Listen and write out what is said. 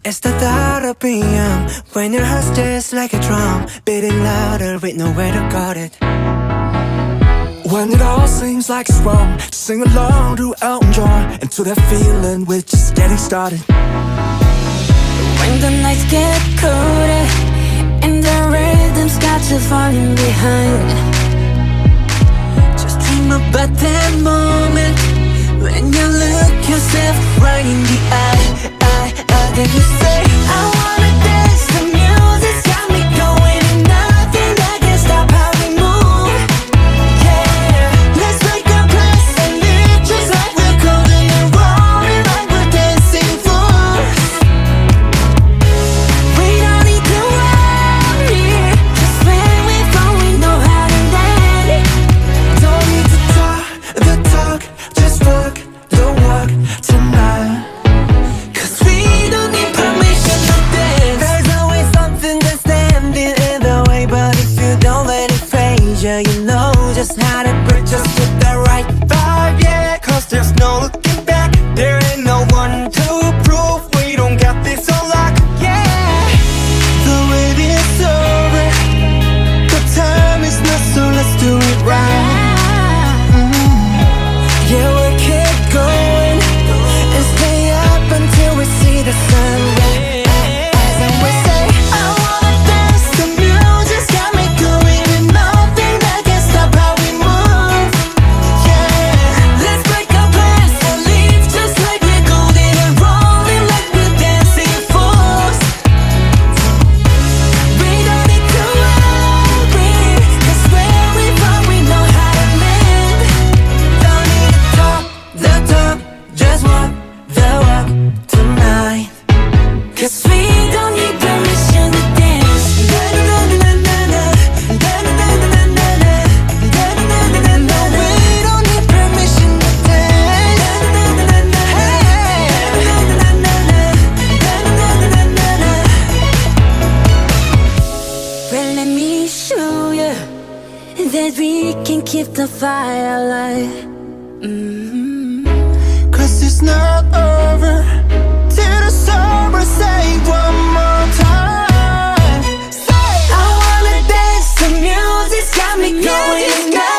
It's the thought of PM when your heart's just like a drum, beating louder with nowhere to guard it. When it all seems like it's wrong, sing along to Elton John and to that feeling we're just getting started. When the nights get colder and the rhythm's got you falling behind, Just dream about that moment when you look yourself right in the eye. Then you say, I wanna dance, the music's got me going, and nothing that can stop how we move. Yeah, let's make a place and live just like we're golden and rolling like we're dancing fools. We don't need to worry, just when we fall we know how to land. Don't need to talk the talk, just walk the walk tonight. You know just how to bridge us with the right vibe, yeah. Cause there's no looking back, there ain't no one to prove we don't got this on lock, yeah. The wait is over, the time is not, so let's do it right. Yeah, we'll keep going and stay up until we see the sun rise. And we say, I wanna dance, the music's got me going, and nothing that can stop how we move. Yeah, let's break our plans and leave just like we're golden and rolling like we're dancing fools. We don't need to worry, cause when we fall we know how to land. Don't need to talk the talk, just walk the walk tonight. Cause we don't need permission to dance. No, we don't need permission to dance. well let me show you that we can keep the fire alive. Cause it's not over till the summer. Say one more time. Say, I wanna dance, the music's got me going.